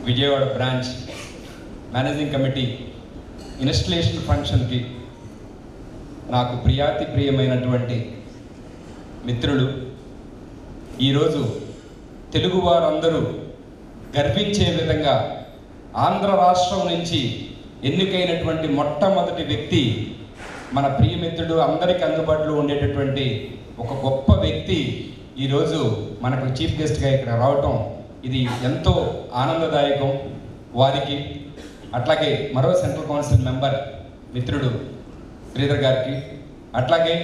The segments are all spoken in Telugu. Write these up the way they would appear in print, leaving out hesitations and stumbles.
Vijayawada branch managing committee installation ఫంక్షన్కి నాకు ప్రియమైనటువంటి మిత్రులు, ఈరోజు తెలుగు వారందరూ గర్వించే విధంగా ఆంధ్ర రాష్ట్రం నుంచి ఎన్నికైనటువంటి మొట్టమొదటి వ్యక్తి మన ప్రియమిత్రుడు, అందరికీ అందుబాటులో ఉండేటటువంటి ఒక గొప్ప వ్యక్తి ఈరోజు మనకు చీఫ్ గెస్ట్గా ఇక్కడ రావటం, ఇది ఎంతో ఆనందదాయకం వారికి. అట్లాగే మరో సెంట్రల్ కౌన్సిల్ మెంబర్ మిత్రుడు శ్రీధర్ గారికి, అట్లాగే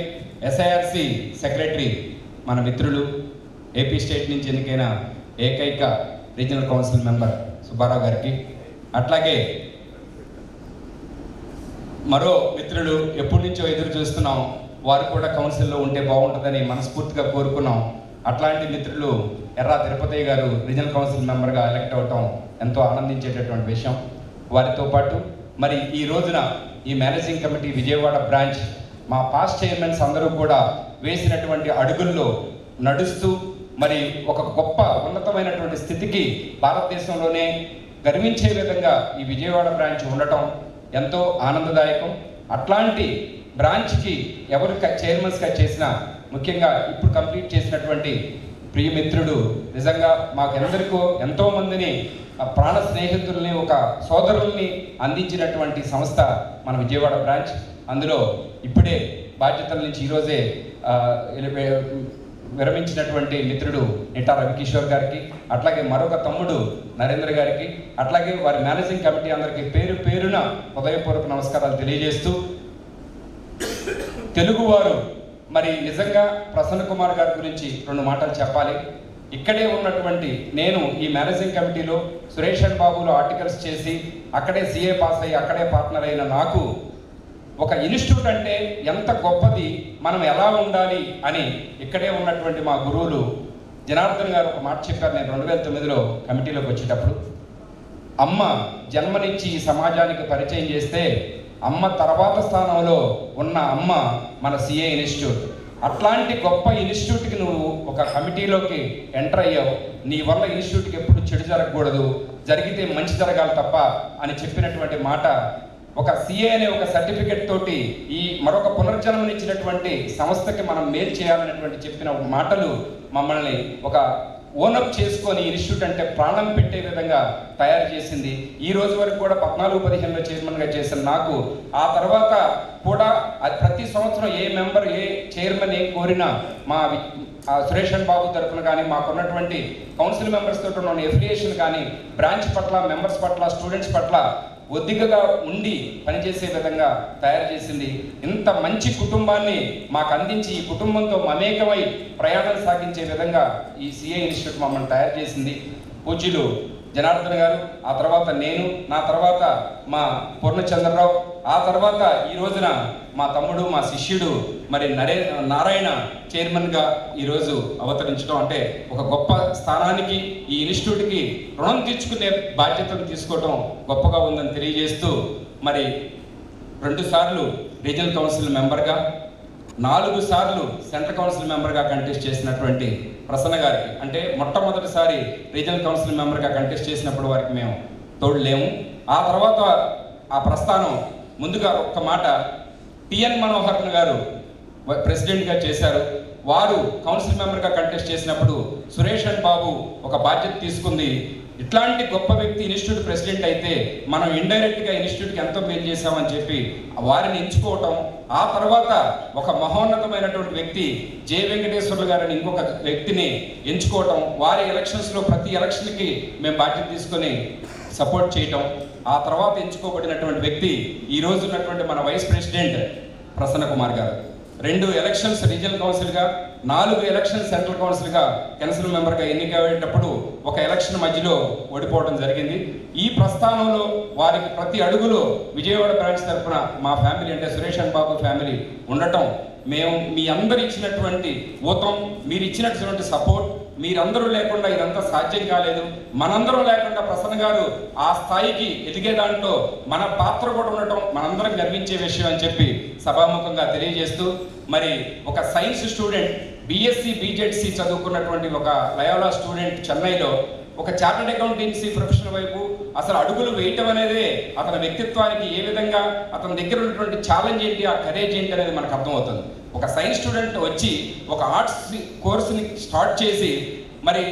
ఎస్ఐఆర్సి సెక్రటరీ మన మిత్రులు, ఏపీ స్టేట్ నుంచి ఎన్నికైన ఏకైక రీజనల్ కౌన్సిల్ మెంబర్ సుబ్బారావు గారికి, అట్లాగే మరో మిత్రులు ఎప్పటి నుంచో ఎదురు చూస్తున్నాం, వారు కూడా కౌన్సిల్లో ఉంటే బాగుంటుందని మనస్ఫూర్తిగా కోరుకున్నాం. అట్లాంటి మిత్రులు ఎర్రా తిరుపతి గారు రీజనల్ కౌన్సిల్ మెంబర్గా ఎలక్ట్ అవటం ఎంతో ఆనందించేటటువంటి విషయం. వారితో పాటు మరి ఈ రోజున ఈ మేనేజింగ్ కమిటీ విజయవాడ బ్రాంచ్ మా పాస్ట్ చైర్మన్స్ అందరూ కూడా వేసినటువంటి అడుగుల్లో నడుస్తూ మరి ఒక గొప్ప ఉన్నతమైనటువంటి స్థితికి భారతదేశంలోనే గర్వించే విధంగా ఈ విజయవాడ బ్రాంచ్ ఉండటం ఎంతో ఆనందదాయకం. అట్లాంటి బ్రాంచ్కి ఎవరు చైర్మన్స్గా చేసినా, ముఖ్యంగా ఇప్పుడు కంప్లీట్ చేసినటువంటి ప్రియమిత్రుడు నిజంగా మాకెందరికో ఎంతోమందిని ప్రాణ స్నేహితుల్ని, ఒక సోదరుల్ని అందించినటువంటి సంస్థ మన విజయవాడ బ్రాంచ్. అందులో ఇప్పుడే బాధ్యతల నుంచి ఈరోజే విరమించినటువంటి మిత్రుడు నిట్టా రవికిషోర్ గారికి, అట్లాగే మరొక తమ్ముడు నరేంద్ర గారికి, అట్లాగే వారి మేనేజింగ్ కమిటీ అందరికీ పేరు పేరున హృదయపూర్వక నమస్కారాలు తెలియజేస్తూ, తెలుగువారు మరి నిజంగా ప్రసన్న కుమార్ గారి గురించి 2 మాటలు చెప్పాలి. ఇక్కడే ఉన్నటువంటి నేను ఈ మేనేజింగ్ కమిటీలో సురేషన్ బాబులో ఆర్టికల్స్ చేసి అక్కడే సిఏ పాస్ అయ్యి అక్కడే పార్ట్నర్ అయిన నాకు ఒక ఇన్స్టిట్యూట్ అంటే ఎంత గొప్పది, మనం ఎలా ఉండాలి అని ఇక్కడే ఉన్నటువంటి మా గురువులు జనార్దన్ గారు ఒక మాట చెప్పారు. నేను 2009లో కమిటీలోకి వచ్చేటప్పుడు, అమ్మ జన్మనిచ్చి ఈ సమాజానికి పరిచయం చేస్తే అమ్మ తర్వాత స్థానంలో ఉన్న అమ్మ మన సిఏ ఇన్స్టిట్యూట్. అట్లాంటి గొప్ప ఇన్స్టిట్యూట్కి నువ్వు ఒక కమిటీలోకి ఎంటర్ అయ్యావు, నీ వల్ల ఇన్స్టిట్యూట్కి ఎప్పుడు చెడు జరగకూడదు, జరిగితే మంచి జరగాలి తప్ప అని చెప్పినటువంటి మాట, ఒక సిఏ అనే ఒక సర్టిఫికెట్ తోటి ఈ మరొక పునర్జన్మనిచ్చినటువంటి సంస్థకి మనం మేలు చేయాలనేటువంటి చెప్పిన మాటలు మమ్మల్ని ఒక ఓనప్ చేసుకొని ఇన్స్టిట్యూట్ అంటే ప్రాణం పెట్టే విధంగా తయారు చేసింది. ఈ రోజు వరకు కూడా 14-15లో చైర్మన్గా చేసిన నాకు ఆ తర్వాత కూడా ప్రతి సంవత్సరం ఏ మెంబర్ ఏ చైర్మన్ ఏం కోరినా మా సురేషన్ బాబు తరఫున కానీ మాకున్నటువంటి కౌన్సిల్ మెంబర్స్ తోటి ఉన్న ఎఫిలియేషన్ కానీ బ్రాంచ్ పట్ల, మెంబర్స్ పట్ల, స్టూడెంట్స్ పట్ల ఒద్దికగా ఉండి పనిచేసే విధంగా తయారు చేసింది. ఇంత మంచి కుటుంబాన్ని మాకు అందించి ఈ కుటుంబంతో మమేకమై ప్రయాణం సాగించే విధంగా ఈ సిఏ ఇన్స్టిట్యూట్ మమ్మల్ని తయారు చేసింది. పూజ్యులు జనార్దన్ గారు, ఆ తర్వాత నేను, నా తర్వాత మా పూర్ణచంద్రరావు, ఆ తర్వాత ఈ రోజున మా తమ్ముడు, మా శిష్యుడు మరి నారాయణ చైర్మన్గా ఈరోజు అవతరించడం అంటే ఒక గొప్ప స్థానానికి ఈ ఇన్స్టిట్యూట్కి రుణం తీర్చుకునే బాధ్యతను తీసుకోవడం గొప్పగా ఉందని తెలియజేస్తూ, మరి 2 సార్లు రీజనల్ కౌన్సిల్ మెంబర్గా, 4 సార్లు సెంట్రల్ కౌన్సిల్ మెంబర్గా కంటెస్ట్ చేసినటువంటి ప్రసన్న గారికి, అంటే మొట్టమొదటిసారి రీజనల్ కౌన్సిల్ మెంబర్గా కంటెస్ట్ చేసినప్పుడు వారికి మేము తోడులేము. ఆ తర్వాత ఆ ప్రస్థానం ముందుగా ఒక్క మాట, టిఎన్ మనోహరన్ గారు ప్రెసిడెంట్గా చేశారు. వారు కౌన్సిల్ మెంబర్గా కంటెస్ట్ చేసినప్పుడు సురేషన్ బాబు ఒక బాధ్యత తీసుకుంది. ఇట్లాంటి గొప్ప వ్యక్తి ఇన్స్టిట్యూట్ ప్రెసిడెంట్ అయితే మనం ఇండైరెక్ట్గా ఇన్స్టిట్యూట్కి ఎంతో మేలు చేశామని చెప్పి వారిని ఎంచుకోవటం, ఆ తర్వాత ఒక మహోన్నతమైనటువంటి వ్యక్తి జె వెంకటేశ్వర్లు గారిని ఇంకొక వ్యక్తిని ఎంచుకోవటం, వారి ఎలక్షన్స్లో ప్రతి ఎలక్షన్కి మేము బాధ్యత తీసుకొని సపోర్ట్ చేయటం, ఆ తర్వాత ఎంచుకోబడినటువంటి వ్యక్తి ఈ రోజు ఉన్నటువంటి మన వైస్ ప్రెసిడెంట్ ప్రసన్న కుమార్ గారు. 2 ఎలక్షన్స్ రీజనల్ కౌన్సిల్గా, 4 ఎలక్షన్స్ సెంట్రల్ కౌన్సిల్గా కౌన్సిల్ మెంబర్గా ఎన్నికయ్యేటప్పుడు ఒక ఎలక్షన్ మధ్యలో ఓడిపోవడం జరిగింది. ఈ ప్రస్థానంలో వారికి ప్రతి అడుగులో విజయవాడ బ్రాంచ్ తరఫున మా ఫ్యామిలీ అంటే సురేషన్ బాబు ఫ్యామిలీ ఉండటం, మేము మీ అందరు ఇచ్చినటువంటి ఊతం, మీరు ఇచ్చినటువంటి సపోర్ట్, మీరందరూ లేకుండా ఇదంతా సాధ్యం కాలేదు. మనందరం లేకుండా ప్రసన్న గారు ఆ స్థాయికి ఎదిగే దాంట్లో మన పాత్ర కూడా ఉండటం మనందరం గర్వించే విషయం అని చెప్పి సభాముఖంగా తెలియజేస్తూ, మరి ఒక సైన్స్ స్టూడెంట్ బీఎస్సీ బీజెడ్సీ చదువుకున్నటువంటి ఒక లయోలా స్టూడెంట్ చెన్నైలో ఒక చార్టర్డ్ అకౌంటెన్సీ ప్రొఫెషన్ వైపు అసలు అడుగులు వేయటం అనేది అతని వ్యక్తిత్వానికి ఏ విధంగా అతని దగ్గర ఉన్నటువంటి ఛాలెంజ్ ఏంటి, ఆ కరేజ్ ఏంటి అనేది మనకు అర్థమవుతుంది. ఒక సైన్స్ స్టూడెంట్ వచ్చి ఒక ఆర్ట్స్ కోర్సుని స్టార్ట్ చేసి మరి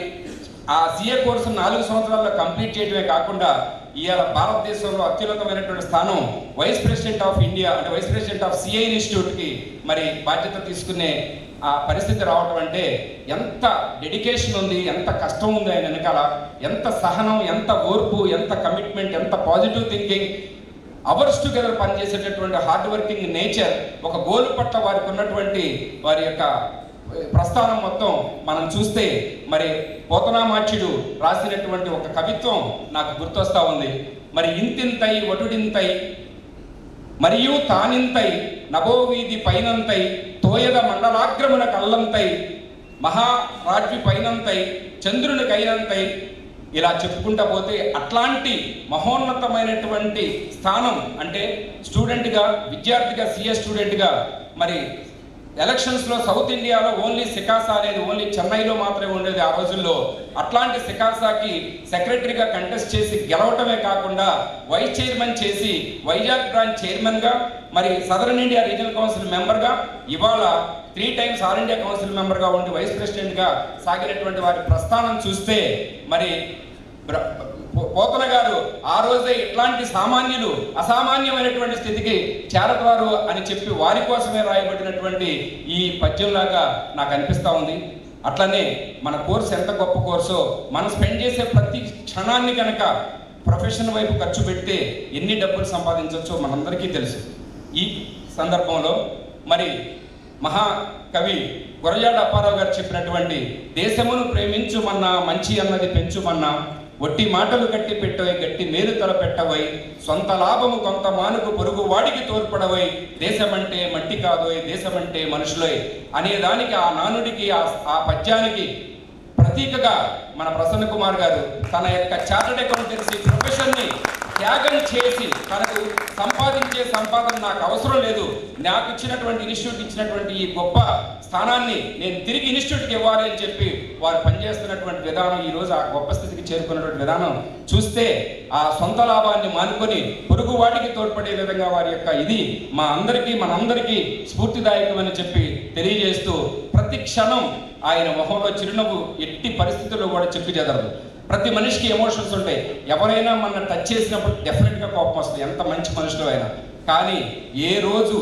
ఆ సిఏ కోర్సు 4 సంవత్సరాల్లో కంప్లీట్ చేయడమే కాకుండా ఇవాళ భారతదేశంలో అత్యున్నతమైనటువంటి స్థానం వైస్ ప్రెసిడెంట్ ఆఫ్ ఇండియా అంటే వైస్ ప్రెసిడెంట్ ఆఫ్ సిఐ ఇన్స్టిట్యూట్కి మరి బాధ్యత తీసుకునే ఆ పరిస్థితి రావటం అంటే ఎంత డెడికేషన్ ఉంది, ఎంత కష్టం ఉంది ఆయన వెనకాల, ఎంత సహనం, ఎంత ఓర్పు, ఎంత కమిట్మెంట్, ఎంత పాజిటివ్ థింకింగ్, అవర్స్ టుగెదర్ పనిచేసేటటువంటి హార్డ్ వర్కింగ్ నేచర్, ఒక గోల్ పట్ల వారికి ఉన్నటువంటి వారి యొక్క ప్రస్థానం మొత్తం మనం చూస్తే మరి పోతనామాచ్యుడు రాసినటువంటి ఒక కవిత్వం నాకు గుర్తొస్తా ఉంది. మరి ఇంతింతై వటుడింతై మరియు తానింతై నభోవీధి పైనంతై తోయద మండలాగ్రమున కల్లంతై మహారాజ్వి పైనంతై చంద్రునికైనంతై ఇలా చెప్పుకుంటా పోతే అట్లాంటి మహోన్నతమైనటువంటి స్థానం అంటే స్టూడెంట్గా, విద్యార్థిగా, సిఏ స్టూడెంట్గా మరి ఎలక్షన్స్లో సౌత్ ఇండియాలో ఓన్లీ సికాసా అనేది ఓన్లీ చెన్నైలో మాత్రమే ఉండేది ఆ రోజుల్లో. అట్లాంటి సికాసాకి సెక్రటరీగా కంటెస్ట్ చేసి గెలవటమే కాకుండా వైస్ చైర్మన్ చేసి వైజాగ్ బ్రాంచ్ చైర్మన్గా, మరి సదరన్ ఇండియా రీజనల్ కౌన్సిల్ మెంబర్గా, ఇవాళ 3 టైమ్స్ ఆల్ ఇండియా కౌన్సిల్ మెంబర్గా ఉండి వైస్ ప్రెసిడెంట్గా సాగినటువంటి వారి ప్రస్థానం చూస్తే మరి పోతన గారు ఆ రోజే ఇట్లాంటి సామాన్యులు అసామాన్యమైనటువంటి స్థితికి చేరతారు అని చెప్పి వారి కోసమే రాయబడినటువంటి ఈ పద్యంలాగా నాకు అనిపిస్తూ ఉంది. అట్లనే మన కోర్సు ఎంత గొప్ప కోర్సో, మనం స్పెండ్ చేసే ప్రతి క్షణాన్ని కనుక ప్రొఫెషన్ వైపు ఖర్చు పెడితే ఎన్ని డబ్బులు సంపాదించవచ్చో మనందరికీ తెలుసు. ఈ సందర్భంలో మరి మహాకవి గురజాడ అప్పారావు గారు చెప్పినటువంటి దేశమును ప్రేమించుమన్నా మంచి అన్నది పెంచుమన్నా ఒట్టి మాటలు కట్టి పెట్టవై గట్టి మేలు తలపెట్టవై సొంత లాభము కొంత మానుకు పొరుగు వాడికి తోడ్పడవై దేశమంటే మట్టి కాదోయ్ దేశమంటే మనుషులోయ్ అనే దానికి, ఆ నానుడికి, ఆ పద్యానికి ప్రతీకగా మన ప్రసన్న కుమార్ గారు తన యొక్క చార్టర్డ్ అకౌంటెన్సీ ప్రొఫెషన్ని త్యాగం చేసి తనకు సంపాదించే సంపాదన నాకు అవసరం లేదు, నాకు ఇచ్చినటువంటి ఇన్స్టిట్యూట్ ఇచ్చినటువంటి ఈ గొప్ప స్థానాన్ని నేను తిరిగి ఇన్స్టిట్యూట్కి ఇవ్వాలి అని చెప్పి వారు పనిచేస్తున్నటువంటి విధానం, ఈరోజు ఆ గొప్ప స్థితికి చేరుకున్నటువంటి విధానం చూస్తే ఆ సొంత లాభాన్ని మానుకొని పొరుగు వాటికి తోడ్పడే విధంగా వారి యొక్క ఇది మా అందరికీ మనందరికీ స్ఫూర్తిదాయకమని చెప్పి తెలియజేస్తూ ప్రతి క్షణం ఆయన మొహంలో చిరునవ్వు ఎట్టి పరిస్థితుల్లో కూడా చెప్పి చెదరదు. ప్రతి మనిషికి ఎమోషన్స్ ఉంటాయి. ఎవరైనా మన టచ్ చేసినప్పుడు డెఫినెట్గా కోపం వస్తుంది, ఎంత మంచి మనుషులు అయినా. కానీ ఏ రోజు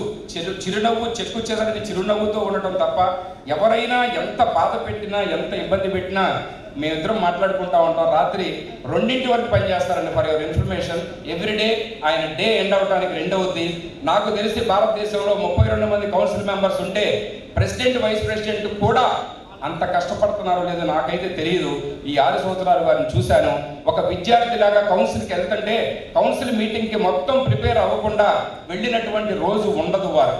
చిరునవ్వు చెక్కు చెదరని చిరునవ్వుతో ఉండటం తప్ప ఎవరైనా ఎంత బాధ పెట్టినా, ఎంత ఇబ్బంది పెట్టినా మేమిద్దరం మాట్లాడుకుంటా ఉంటాం. రాత్రి 2 వరకు పనిచేస్తారండి. ఫర్ యువర్ ఇన్ఫర్మేషన్, ఎవ్రీడే ఆయన డే ఎండ్ అవడానికి 2 అవుద్ది. నాకు తెలిసి భారతదేశంలో 32 మంది కౌన్సిల్ మెంబర్స్ ఉంటే ప్రెసిడెంట్, వైస్ ప్రెసిడెంట్ కూడా అంత కష్టపడుతున్నారో లేదో నాకైతే తెలియదు. ఈ 6 సంవత్సరాలు వారిని చూశాను. ఒక విద్యార్థిలాగా కౌన్సిల్కి వెళ్తుంటే కౌన్సిల్ మీటింగ్కి మొత్తం ప్రిపేర్ అవ్వకుండా వెళ్ళినటువంటి రోజు ఉండదు. వారు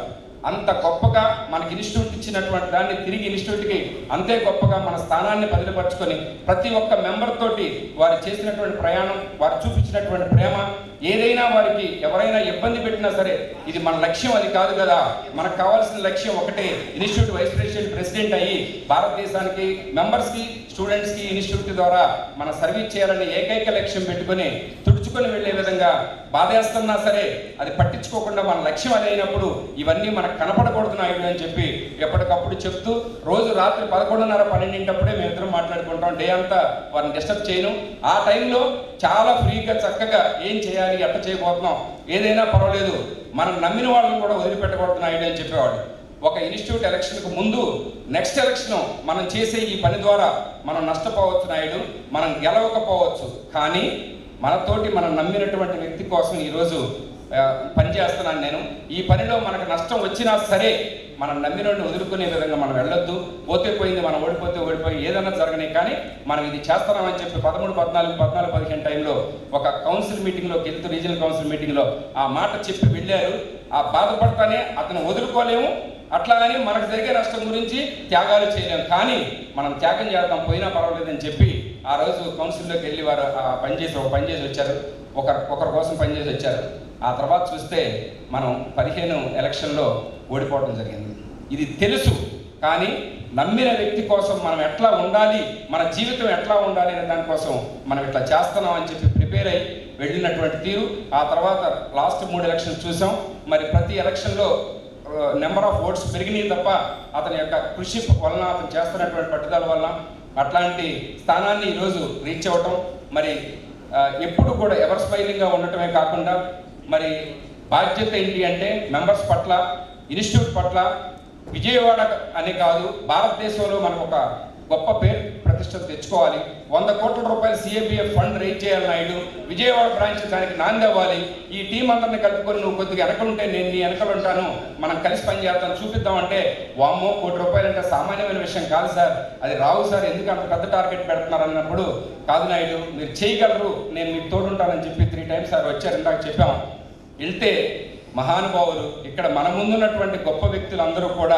అంత గొప్పగా మనకి ఇన్స్టిట్యూట్ ఇచ్చినటువంటి దాన్ని తిరిగి ఇన్స్టిట్యూట్కి అంతే గొప్పగా మన స్థానాన్ని బదిలిపరుచుకొని ప్రతి ఒక్క మెంబర్ తోటి వారు చేసినటువంటి ప్రయాణం, వారు చూపించినటువంటి ప్రేమ, ఏదైనా వారికి ఎవరైనా ఇబ్బంది పెట్టినా సరే ఇది మన లక్ష్యం అది కాదు కదా, మనకు కావాల్సిన లక్ష్యం ఒకటే, ఇన్స్టిట్యూట్ వైస్ ప్రెసిడెంట్ అయ్యి భారతదేశానికి మెంబర్స్కి, స్టూడెంట్స్కి ఇన్స్టిట్యూట్ ద్వారా మన సర్వీస్ చేయాలని ఏకైక లక్ష్యం పెట్టుకొని తుడుచుకొని వెళ్ళే విధంగా బాధేస్తున్నా సరే అది పట్టించుకోకుండా మన లక్ష్యం అది అయినప్పుడు ఇవన్నీ మనకు కనపడకూడదు నాయుడు అని చెప్పి ఎప్పటికప్పుడు చెప్తూ రోజు రాత్రి 11:30, 12 మేమిద్దరం మాట్లాడుకుంటాం. డే అంతా వారిని డిస్టర్బ్ చేయను. ఆ టైంలో చాలా ఫ్రీగా చక్కగా ఏం చేయాలి, ఎట్ట చేయబోతున్నాం, ఏదైనా పర్వాలేదు, మనం నమ్మిన వాళ్ళని కూడా వదిలిపెట్టకూడదు నాయుడు అని చెప్పేవాడు. ఒక ఇన్స్టిట్యూట్ ఎలక్షన్కు ముందు నెక్స్ట్ ఎలక్షన్ మనం చేసే ఈ పని ద్వారా మనం నష్టపోవచ్చు నాయుడు, మనం గెలవకపోవచ్చు, కానీ మనతోటి మనం నమ్మినటువంటి వ్యక్తి కోసం ఈరోజు పనిచేస్తున్నాను నేను. ఈ పనిలో మనకు నష్టం వచ్చినా సరే మనం నమ్మినోడిని వదులుకునే విధంగా మనం వెళ్ళొద్దు. పోతే పోయింది, మనం ఓడిపోతే ఓడిపోయి ఏదైనా జరగనే, కానీ మనం ఇది చేస్తున్నామని చెప్పి 13, 14, 15 టైంలో ఒక కౌన్సిల్ మీటింగ్లోకి వెళ్తూ రీజనల్ కౌన్సిల్ మీటింగ్లో ఆ మాట చెప్పి వెళ్ళారు. ఆ బాధపడతానే అతను వదులుకోలేము, అట్లా అని మనకు జరిగే నష్టం గురించి త్యాగాలు చేయలేము, కానీ మనం త్యాగం చేద్దాం, పోయినా పర్వాలేదని చెప్పి ఆ రోజు కౌన్సిల్లోకి వెళ్ళి వారు ఒక పని చేసి వచ్చారు, ఒకరి కోసం పనిచేసి వచ్చారు. ఆ తర్వాత చూస్తే మనం 15 ఎలక్షన్లో ఓడిపోవడం జరిగింది. ఇది తెలుసు, కానీ నమ్మిన వ్యక్తి కోసం మనం ఎట్లా ఉండాలి, మన జీవితం ఎట్లా ఉండాలి అనే దానికోసం మనం ఇట్లా చేస్తున్నాం అని చెప్పి ప్రిపేర్ అయ్యి వెళ్ళినటువంటి తీరు. ఆ తర్వాత లాస్ట్ 3 ఎలక్షన్స్ చూసాం. మరి ప్రతి ఎలక్షన్లో నెంబర్ ఆఫ్ ఓట్స్ పెరిగినాయి తప్ప అతని యొక్క కృషి వలన, అతను చేస్తున్నటువంటి పట్టుదల వలన అట్లాంటి స్థానాన్ని ఈరోజు రీచ్ అవ్వటం, మరి ఎప్పుడు కూడా ఎవర్ స్మైలింగ్గా ఉండటమే కాకుండా మరి బాధ్యత ఏంటి అంటే మెంబర్స్ పట్ల, ఇన్స్టిట్యూట్ పట్ల, విజయవాడ అనే కాదు భారతదేశంలో మనకు ఒక గొప్ప పేరు ప్రతిష్టలు తెచ్చుకోవాలి. 100 కోట్ల రూపాయలు సిఏబిఎఫ్ ఫండ్ రేజ్ చేయాలి నాయుడు, విజయవాడ బ్రాంచ్ దానికి నాంది అవ్వాలి. ఈ టీం అందరిని కలుపుకొని నువ్వు కొద్దిగా వెనకలుంటే నేను నీ వెనకలు ఉంటాను, మనం కలిసి పని చేద్దాం, చూపిద్దామంటే వామ్మో 1 కోటి రూపాయలు అంటే సామాన్యమైన విషయం కాదు సార్, అది రావు సార్, ఎందుకు అంత పెద్ద టార్గెట్ పెడుతున్నారు అన్నప్పుడు, కాదు నాయుడు మీరు చేయగలరు, నేను మీకు తోడుంటానని చెప్పి 3 టైమ్స్ సార్ వచ్చారు. ఇందాక చెప్పాము. వెళ్తే మహానుభావులు ఇక్కడ మన ముందున్నటువంటి గొప్ప వ్యక్తులు అందరూ కూడా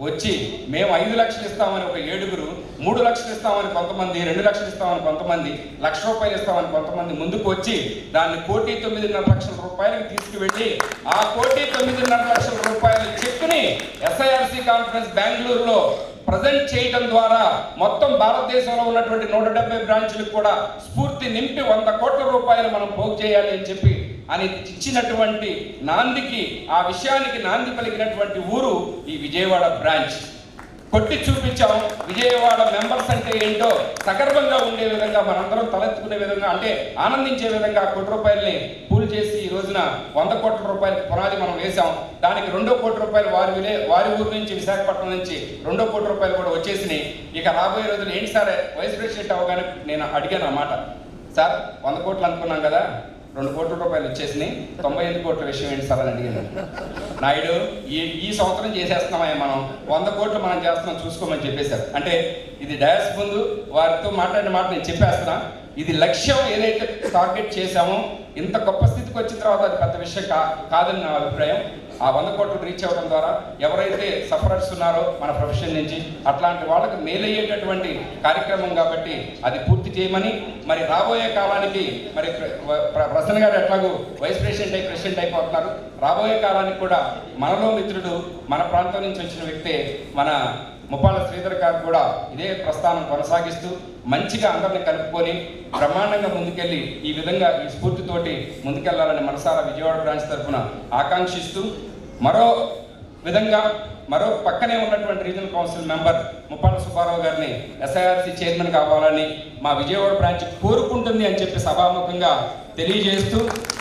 వచ్చి మేము 5 లక్షలు ఇస్తామని ఒక 7గురు, 3 లక్షలు ఇస్తామని కొంతమంది, 2 లక్షలు ఇస్తామని కొంతమంది, ₹1,00,000 ఇస్తామని కొంతమంది ముందుకు వచ్చి దాన్ని 1,9,50,00,000 రూపాయలకి తీసుకువెళ్ళి ఆ 1,9,50,00,000 రూపాయల చెక్కుని ఎస్ఐఆర్సి కాన్ఫరెన్స్ బెంగళూరులో ప్రజెంట్ చేయడం ద్వారా మొత్తం భారతదేశంలో ఉన్నటువంటి 170 బ్రాంచ్లకు కూడా స్ఫూర్తి నింపి 100 కోట్ల రూపాయలు మనం పోగు చేయాలి అని చెప్పి అని ఇచ్చినటువంటి నాందికి, ఆ విషయానికి నాంది పలికినటువంటి ఊరు ఈ విజయవాడ బ్రాంచ్. కొట్టి చూపించాం విజయవాడ మెంబర్స్ అంటే ఏంటో సగర్వంగా ఉండే విధంగా, మనందరం తలెత్తుకునే విధంగా, అంటే ఆనందించే విధంగా 1 కోటి రూపాయలని పూల్ చేసి ఈ రోజున 100 కోట్ల రూపాయల పునాది మనం వేసాం. దానికి 2 కోట్ల రూపాయలు వారి ఊరు నుంచి, విశాఖపట్నం నుంచి 2 కోట్ల రూపాయలు కూడా వచ్చేసినాయి. ఇక రాబోయే రోజులు ఏంటి సార్, వైస్ ప్రెసిడెంట్ అవగానే నేను అడిగాను అన్నమాట, సార్ 100 కోట్లు అనుకున్నాం కదా, 2 కోట్ల రూపాయలు వచ్చేసినాయి, 98 కోట్ల విషయం ఏంటి సార్ అని అడిగాను. నాయుడు ఈ సంవత్సరం చేసేస్తున్నామయ్యా, మనం 100 కోట్లు మనం చేస్తున్నాం చూసుకోమని చెప్పేశారు. అంటే ఇది డయాస్ ముందు వారితో మాట్లాడిన మాట నేను చెప్పేస్తున్నా. ఇది లక్ష్యం ఏదైతే టార్గెట్ చేశామో ఇంత గొప్ప స్థితికి వచ్చిన తర్వాత అది పెద్ద విషయం కాదని నా అభిప్రాయం. ఆ 100 కోట్లు రీచ్ అవ్వడం ద్వారా ఎవరైతే సఫరర్స్ ఉన్నారో మన ప్రొఫెషన్ నుంచి అట్లాంటి వాళ్ళకి మేలయ్యేటటువంటి కార్యక్రమం కాబట్టి అది పూర్తి చేయమని, మరి రాబోయే కాలానికి మరి ప్రసన్న గారు ఎట్లాగూ వైస్ ప్రెసిడెంట్ అయిపోతున్నారు, రాబోయే కాలానికి కూడా మనలో మిత్రుడు, మన ప్రాంతం నుంచి వచ్చిన వ్యక్తే మన ముప్పాళ్ళ శ్రీధర్ గారు కూడా ఇదే ప్రస్థానం కొనసాగిస్తూ మంచిగా అందరిని కలుపుకొని బ్రహ్మాండంగా ముందుకెళ్ళి ఈ విధంగా ఈ స్ఫూర్తితోటి ముందుకెళ్లాలని మనసారా విజయవాడ బ్రాంచ్ తరఫున ఆకాంక్షిస్తూ, మరో విధంగా మరో పక్కనే ఉన్నటువంటి regional council member Muppalla Subbarao గారిని ఎస్ఐఆర్సి చైర్మన్ కావాలని మా విజయవాడ బ్రాంచ్ కోరుకుంటుంది అని చెప్పి సభాముఖంగా తెలియజేస్తూ,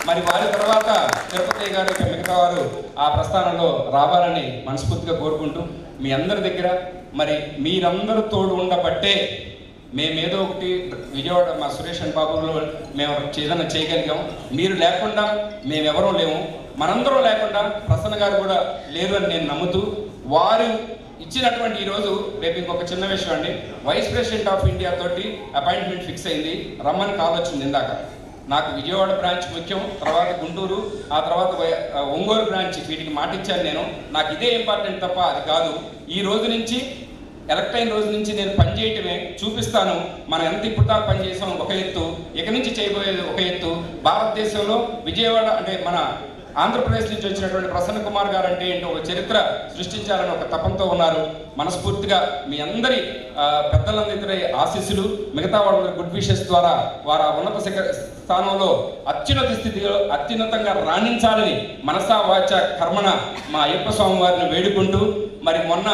మరి వారి తర్వాత తిరుపతి గారు ఇక మిగతా వారు ఆ ప్రస్థానంలో రావాలని మనస్ఫూర్తిగా కోరుకుంటూ, మీ అందరి దగ్గర మరి మీరందరూ తోడు ఉండబట్టే మేమేదో ఒకటి విజయవాడ మా సురేష్ అండ్ బాబులో మేము ఏదైనా చేయగలిగాం. మీరు లేకుండా మేమెవరూ లేము, మనందరం లేకుండా ప్రసన్న గారు కూడా లేరు అని నేను నమ్ముతూ, వారు ఇచ్చినటువంటి ఈరోజు రేపు ఇంకొక చిన్న విషయం అండి, వైస్ ప్రెసిడెంట్ ఆఫ్ ఇండియా తోటి అపాయింట్మెంట్ ఫిక్స్ అయింది, రమ్మని కాల్ వచ్చింది ఇందాక. నాకు విజయవాడ బ్రాంచ్ ముఖ్యం, తర్వాత గుంటూరు, ఆ తర్వాత ఒంగోలు బ్రాంచ్, వీటికి మాట ఇచ్చాను నేను. నాకు ఇదే ఇంపార్టెంట్ తప్ప అది కాదు. ఈ రోజు నుంచి ఎలక్ట్ అయిన రోజు నుంచి నేను పనిచేయటమే చూపిస్తాను. మనం ఎంత ఇప్పుడు దాకా పనిచేసాం ఒక ఎత్తు, ఇక నుంచి చేయబోయేది ఒక ఎత్తు. భారతదేశంలో విజయవాడ అంటే మన ఆంధ్రప్రదేశ్ నుంచి వచ్చినటువంటి ప్రసన్న కుమార్ గారు అంటే ఏంటో ఒక చరిత్ర సృష్టించాలని ఒక తపంతో ఉన్నారు. మనస్ఫూర్తిగా మీ అందరి పెద్దలందరి ఆశీస్సులు, మిగతా వాళ్ళ గుడ్ విషెస్ ద్వారా వారు ఆ ఉన్నత స్థానంలో అత్యున్నత స్థితిలో అత్యున్నతంగా రాణించాలని మనసా వాచ కర్మణ మా అయ్యప్ప స్వామి వారిని వేడుకుంటూ, మరి మొన్న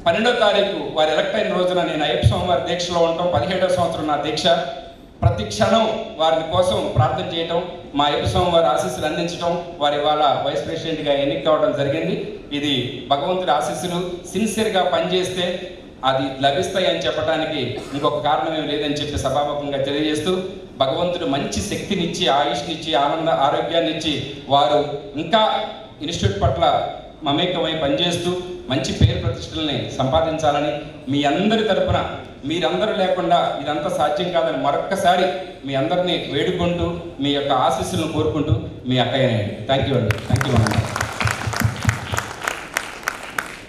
12వ తారీఖు వారు ఎలక్ట్ అయిన రోజున నేను అయ్యప్ప స్వామి వారి దీక్షలో ఉండటం, 17వ సంవత్సరం నా దీక్ష. ప్రతి క్షణం వారి కోసం ప్రార్థన చేయటం, మా అయ్యప్ప స్వామి వారి ఆశీస్సులు అందించడం, వారి ఇవాళ వైస్ ప్రెసిడెంట్గా ఎన్నిక కావడం జరిగింది. ఇది భగవంతుడి ఆశీస్సులు. సిన్సియర్గా పనిచేస్తే అది లభిస్తాయి అని చెప్పడానికి ఇంకొక కారణం ఏమి లేదని చెప్పి సభాముఖంగా తెలియజేస్తూ, భగవంతుడు మంచి శక్తినిచ్చి, ఆయుష్నిచ్చి, ఆరోగ్యాన్ని ఇచ్చి వారు ఇంకా ఇన్స్టిట్యూట్ పట్ల మమేకమై పనిచేస్తూ మంచి పేరు ప్రతిష్టలని సంపాదించాలని మీ అందరి తరపున, మీరందరూ లేకుండా ఇదంతా సాధ్యం కాదని మరొక్కసారి మీ అందరినీ వేడుకుంటూ మీ యొక్క ఆశీస్సులను కోరుకుంటూ మీ అక్కయ్య. థ్యాంక్ యూ అండి. థ్యాంక్ యూ అన్న.